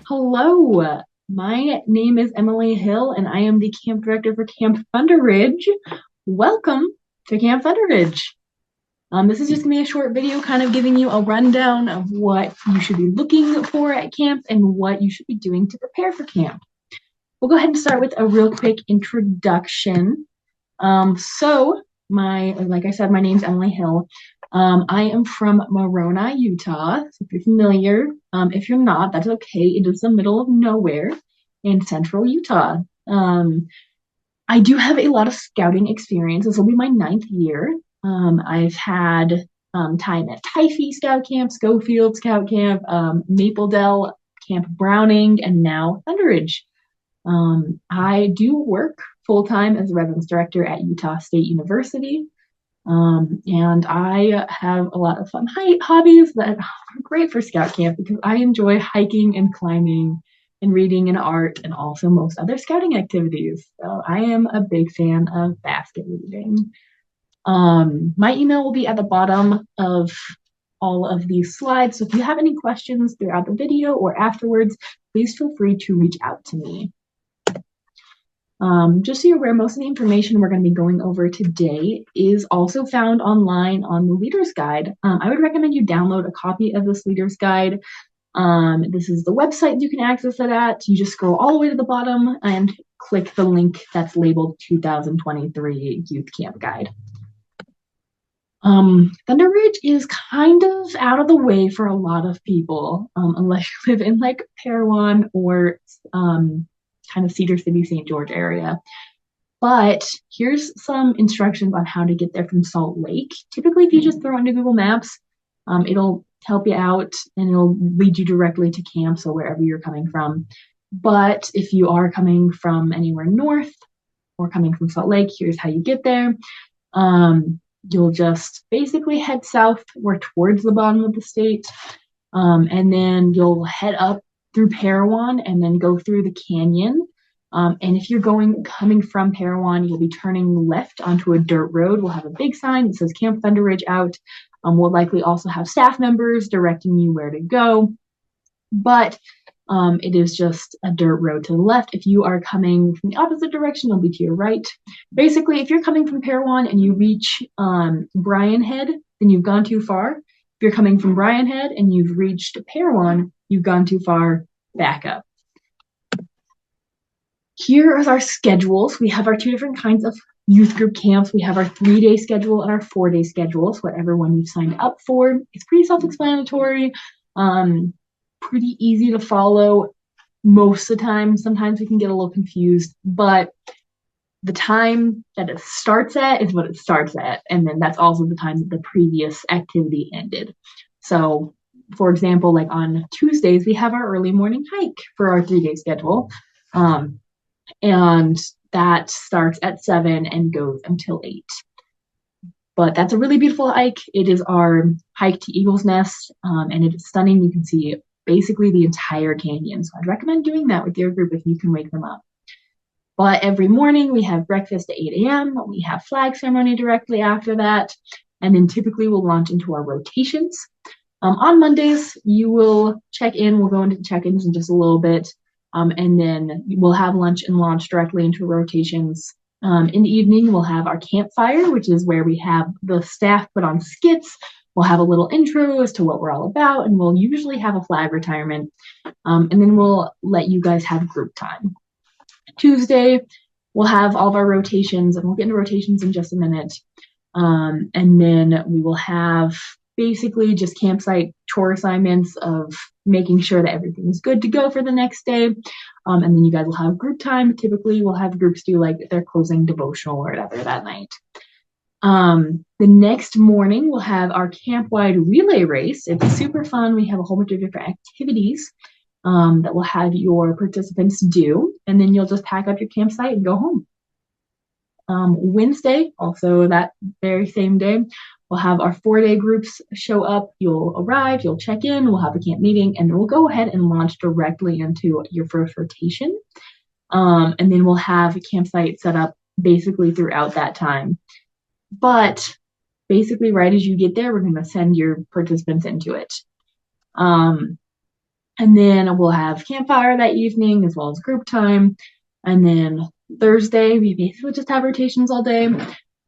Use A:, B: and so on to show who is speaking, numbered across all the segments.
A: Hello, my name is Emily Hill, and I am the camp director for Camp Thunder Ridge. Welcome to Camp Thunder Ridge. This is just gonna be a short video kind of giving you a rundown of what you should be looking for at camp and what you should be doing to prepare for camp. We'll go ahead and start with a real quick introduction. Like I said, my name's Emily Hill. I am from Moroni, Utah. So if you're familiar, if you're not, that's okay. It is the middle of nowhere in central Utah. I do have a lot of scouting experience. This will be my ninth year. I've had time at Typhi Scout Camp, Schofield Scout Camp, Maple Dell, Camp Browning, and now Thunder Ridge. I do work full-time as a residence director at Utah State University. And I have a lot of fun hobbies that are great for Scout Camp because I enjoy hiking and climbing and reading and art and also most other scouting activities. So I am a big fan of basket weaving. My email will be at the bottom of all of these slides. So if you have any questions throughout the video or afterwards, please feel free to reach out to me. Just so you're aware, most of the information we're going to be going over today is also found online on the Leader's Guide. I would recommend you download a copy of this Leader's Guide. This is the website you can access it at. You just scroll all the way to the bottom and click the link that's labeled 2023 Youth Camp Guide. Thunder Ridge is kind of out of the way for a lot of people, unless you live in like Parowan or kind of Cedar City, St. George area. But here's some instructions on how to get there from Salt Lake. Typically, if you just throw into Google Maps, it'll help you out and it'll lead you directly to camp, so wherever you're coming from. But if you are coming from anywhere north or coming from Salt Lake, here's how you get there. You'll just basically head south or towards the bottom of the state, and then you'll head up through Parowan and then go through the canyon. And if you're coming from Parowan, you'll be turning left onto a dirt road. We'll have a big sign that says Camp Thunder Ridge out. We'll likely also have staff members directing you where to go. But it is just a dirt road to the left. If you are coming from the opposite direction, it'll be to your right. Basically, if you're coming from Parowan and you reach Bryan Head, then you've gone too far. If you're coming from Bryan Head and you've reached Parowan, you've gone too far, back up. Here is our schedules. We have our two different kinds of youth group camps. We have our 3-day schedule and our 4-day schedule. So whatever one you've signed up for. It's pretty self-explanatory, pretty easy to follow most of the time. Sometimes we can get a little confused, but the time that it starts at is what it starts at. And then that's also the time that the previous activity ended. So for example, like on Tuesdays, we have our early morning hike for our 3-day schedule. And that starts at 7 and goes until 8. But that's a really beautiful hike. It is our hike to Eagle's Nest, and it is stunning. You can see basically the entire canyon. So I'd recommend doing that with your group if you can wake them up. But every morning we have breakfast at 8 a.m. We have flag ceremony directly after that. And then typically we'll launch into our rotations. On Mondays, you will check in. We'll go into check-ins in just a little bit. And then we'll have lunch and launch directly into rotations. In the evening, we'll have our campfire, which is where we have the staff put on skits. We'll have a little intro as to what we're all about, and we'll usually have a flag retirement. And then we'll let you guys have group time. Tuesday, we'll have all of our rotations, and we'll get into rotations in just a minute. And then we will have basically just campsite chore assignments of making sure that everything is good to go for the next day. And then you guys will have group time. Typically, we'll have groups do like their closing devotional or whatever that night. The next morning, we'll have our camp-wide relay race. It's super fun. We have a whole bunch of different activities that we'll have your participants do. And then you'll just pack up your campsite and go home. Wednesday, also that very same day, we'll have our 4-day groups show up. You'll arrive, you'll check in, we'll have a camp meeting, and then we'll go ahead and launch directly into your first rotation. And then we'll have a campsite set up basically throughout that time. But basically right as you get there, we're going to send your participants into it. And then we'll have campfire that evening as well as group time. And then Thursday, we basically just have rotations all day.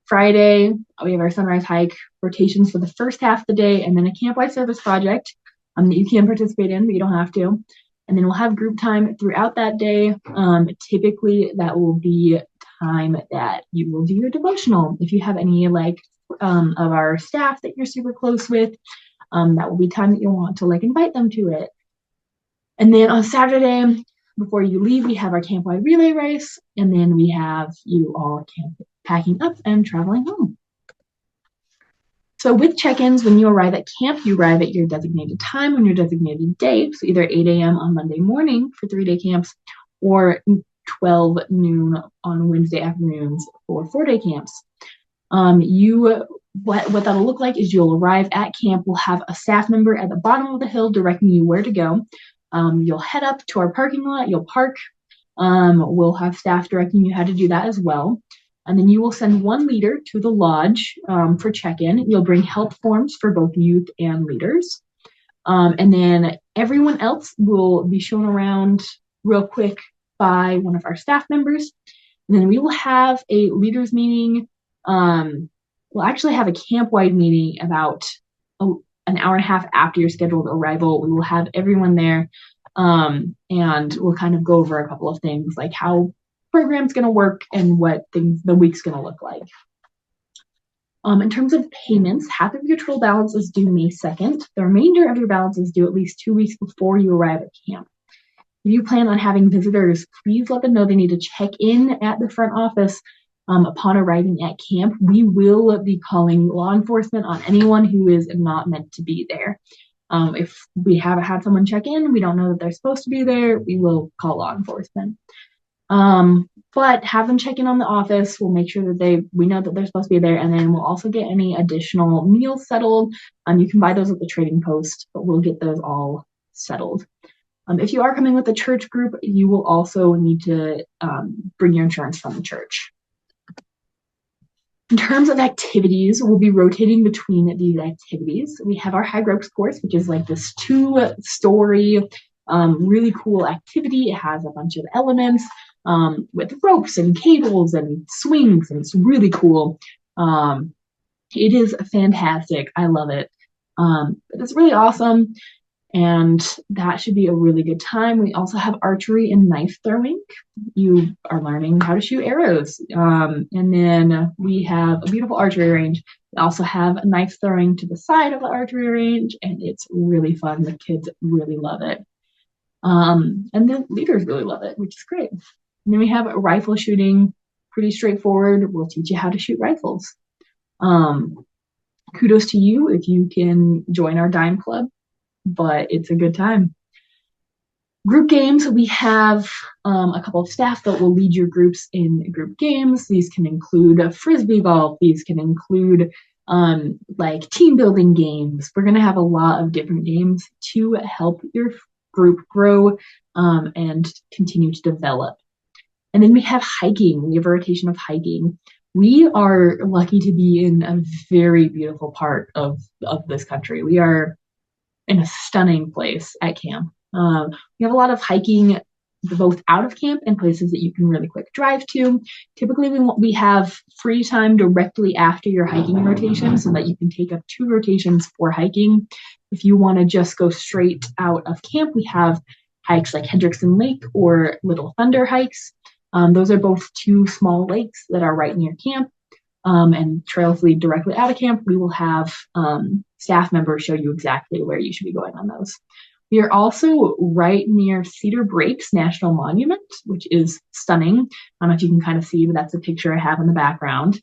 A: Friday, we have our sunrise hike rotations for the first half of the day, and then a campwide service project that you can participate in, but you don't have to. And then we'll have group time throughout that day. Typically, that will be time that you will do your devotional. If you have any of our staff that you're super close with, that will be time that you'll want to invite them to it. And then on Saturday, before you leave, we have our campwide relay race, and then we have you all packing up and traveling home. So with check-ins, when you arrive at camp, you arrive at your designated time on your designated day. So either 8 a.m. on Monday morning for 3-day camps or 12 noon on Wednesday afternoons for 4-day camps. What that'll look like is you'll arrive at camp. We'll have a staff member at the bottom of the hill directing you where to go. You'll head up to our parking lot. You'll park. We'll have staff directing you how to do that as well. And then you will send one leader to the lodge for check-in. You'll bring help forms for both youth and leaders. And then everyone else will be shown around real quick by one of our staff members. And then we will have a leaders meeting. We'll actually have a camp-wide meeting about an hour and a half after your scheduled arrival. We will have everyone there, and we'll kind of go over a couple of things like how program's going to work and what the week's going to look like. In terms of payments, half of your total balance is due May 2nd. The remainder of your balance is due at least 2 weeks before you arrive at camp. If you plan on having visitors, please let them know they need to check in at the front office upon arriving at camp. We will be calling law enforcement on anyone who is not meant to be there. If we haven't had someone check in, we don't know that they're supposed to be there, we will call law enforcement. But have them check in on the office. We'll make sure that we know that they're supposed to be there, and then we'll also get any additional meals settled. You can buy those at the trading post, but we'll get those all settled. If you are coming with a church group, you will also need to bring your insurance from the church. In terms of activities, we'll be rotating between these activities. We have our high ropes course, which is like this 2-story, really cool activity. It has a bunch of elements with ropes and cables and swings, and it's really cool. It is fantastic. I love it. It's really awesome, and that should be a really good time. We also have archery and knife throwing. You are learning how to shoot arrows. And then we have a beautiful archery range. We also have knife throwing to the side of the archery range, and it's really fun. The kids really love it. And the leaders really love it, which is great. And then we have rifle shooting, pretty straightforward. We'll teach you how to shoot rifles. Kudos to you if you can join our dime club, but it's a good time. Group games, we have a couple of staff that will lead your groups in group games. These can include frisbee golf. These can include team building games. We're going to have a lot of different games to help your group grow and continue to develop. And then we have hiking. We have a rotation of hiking. We are lucky to be in a very beautiful part of this country. We are in a stunning place at camp. We have a lot of hiking both out of camp and places that you can really quick drive to. Typically, we have free time directly after your hiking rotation so that you can take up 2 rotations for hiking. If you want to just go straight out of camp, we have hikes like Hendrickson Lake or Little Thunder hikes. Those are both 2 small lakes that are right near camp, and trails lead directly out of camp. We will have staff members show you exactly where you should be going on those. We are also right near Cedar Breaks National Monument, which is stunning. I don't know if you can kind of see, but that's a picture I have in the background.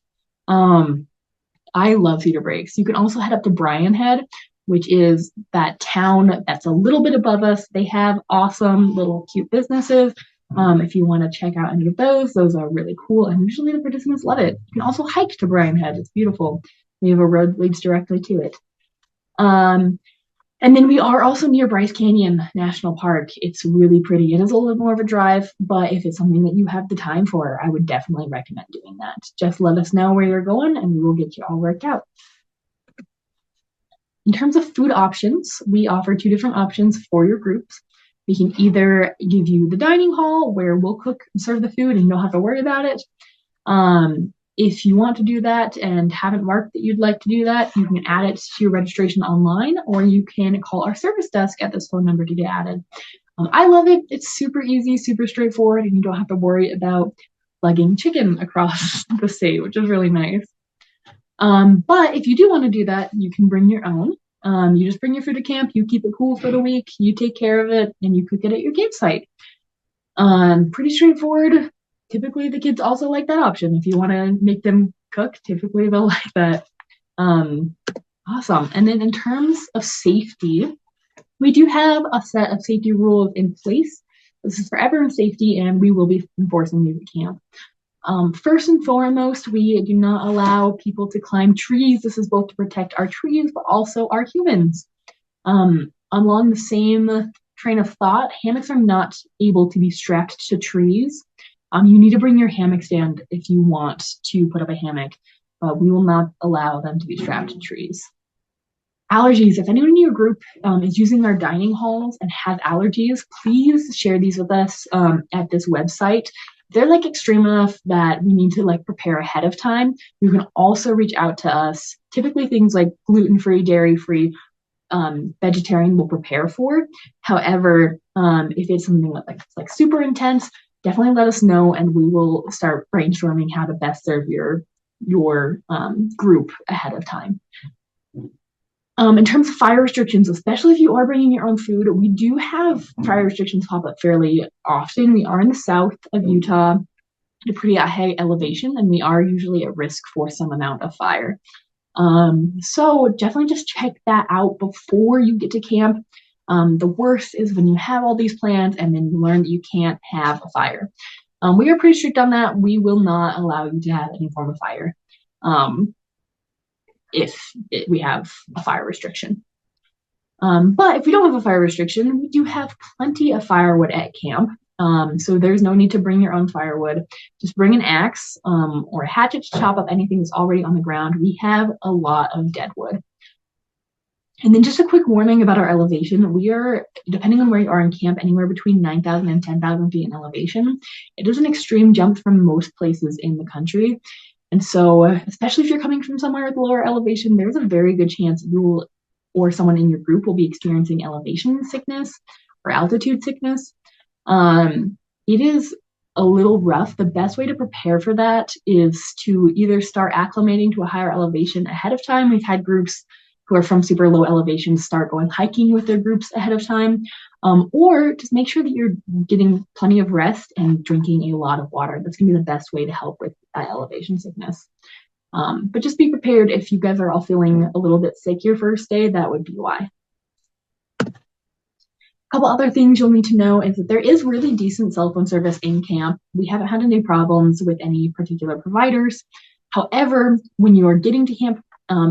A: I love Cedar Breaks. You can also head up to Bryan Head, which is that town that's a little bit above us. They have awesome little cute businesses. If you want to check out any of those are really cool, and usually the participants love it. You can also hike to Bryan Head. It's beautiful. We have a road that leads directly to it. And then we are also near Bryce Canyon National Park. It's really pretty. It is a little more of a drive, but if it's something that you have the time for, I would definitely recommend doing that. Just let us know where you're going and we will get you all worked out. In terms of food options, we offer 2 different options for your groups. We can either give you the dining hall where we'll cook and serve the food and you don't have to worry about it. If you want to do that and haven't marked that you'd like to do that, you can add it to your registration online, or you can call our service desk at this phone number to get added. I love it. It's super easy, super straightforward, and you don't have to worry about lugging chicken across the state, which is really nice. But if you do want to do that, you can bring your own. You just bring your food to camp, you keep it cool for the week, you take care of it, and you cook it at your campsite. Pretty straightforward. Typically, the kids also like that option. If you want to make them cook, typically they'll like that. Awesome. And then in terms of safety, we do have a set of safety rules in place. This is for everyone's safety, and we will be enforcing these at camp. First and foremost, we do not allow people to climb trees. This is both to protect our trees, but also our humans. Along the same train of thought, hammocks are not able to be strapped to trees. You need to bring your hammock stand if you want to put up a hammock, but we will not allow them to be strapped to trees. Allergies. If anyone in your group is using our dining halls and has allergies, please share these with us at this website. If they're like extreme enough that we need to like prepare ahead of time, you can also reach out to us. Typically things like gluten-free, dairy-free, vegetarian will prepare for. However, if it's something that's like super intense, definitely let us know and we will start brainstorming how to best serve your group ahead of time. In terms of fire restrictions, especially if you are bringing your own food, we do have fire restrictions pop up fairly often. We are in the south of Utah at a pretty high elevation, and we are usually at risk for some amount of fire. So definitely just check that out before you get to camp. The worst is when you have all these plans and then you learn that you can't have a fire. We are pretty strict on that. We will not allow you to have any form of fire if we have a fire restriction. But if we don't have a fire restriction, we do have plenty of firewood at camp. So there's no need to bring your own firewood. Just bring an axe or a hatchet to chop up anything that's already on the ground. We have a lot of dead wood. And then just a quick warning about our elevation. We are, depending on where you are in camp, anywhere between 9,000 and 10,000 feet in elevation. It is an extreme jump from most places in the country. And so, especially if you're coming from somewhere with lower elevation, there's a very good chance you will, or someone in your group will be experiencing elevation sickness or altitude sickness. It is a little rough. The best way to prepare for that is to either start acclimating to a higher elevation ahead of time. We've had groups who are from super low elevations start going hiking with their groups ahead of time, or just make sure that you're getting plenty of rest and drinking a lot of water. That's gonna be the best way to help with that elevation sickness. But just be prepared if you guys are all feeling a little bit sick your first day, that would be why. A couple other things you'll need to know is that there is really decent cell phone service in camp. We haven't had any problems with any particular providers. However, when you are getting to camp,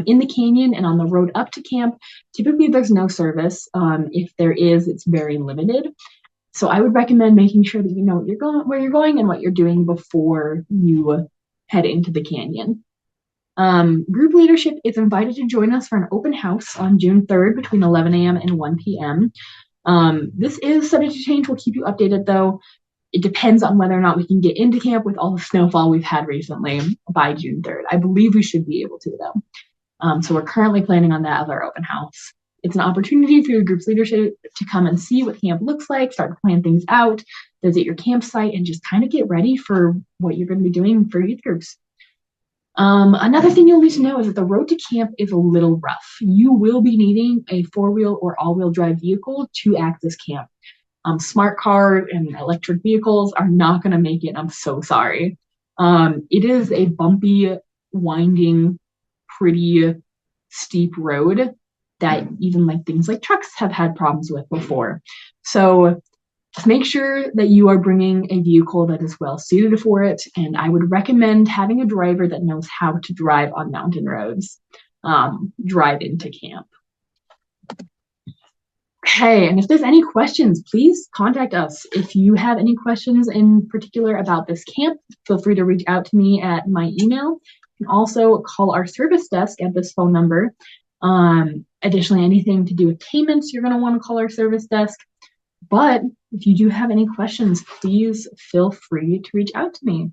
A: in the canyon and on the road up to camp, typically there's no service. If there is, it's very limited. So I would recommend making sure that you know where you're going and what you're doing before you head into the canyon. Group leadership is invited to join us for an open house on June 3rd between 11 a.m. and 1 p.m. This is subject to change. We'll keep you updated though. It depends on whether or not we can get into camp with all the snowfall we've had recently by June 3rd. I believe we should be able to though. So we're currently planning on that as our open house. It's an opportunity for your group's leadership to come and see what camp looks like, start to plan things out, visit your campsite, and just kind of get ready for what you're going to be doing for youth groups. Another thing you'll need to know is that the road to camp is a little rough. You will be needing a 4-wheel or all-wheel drive vehicle to access camp. Smart car and electric vehicles are not going to make it. I'm so sorry. It is a bumpy, winding, pretty steep road that even like things like trucks have had problems with before. So just make sure that you are bringing a vehicle that is well suited for it. And I would recommend having a driver that knows how to drive on mountain roads, drive into camp. Okay, and if there's any questions, please contact us. If you have any questions in particular about this camp, feel free to reach out to me at my email. You can also call our service desk at this phone number. Additionally, anything to do with payments, you're going to want to call our service desk. But if you do have any questions, please feel free to reach out to me.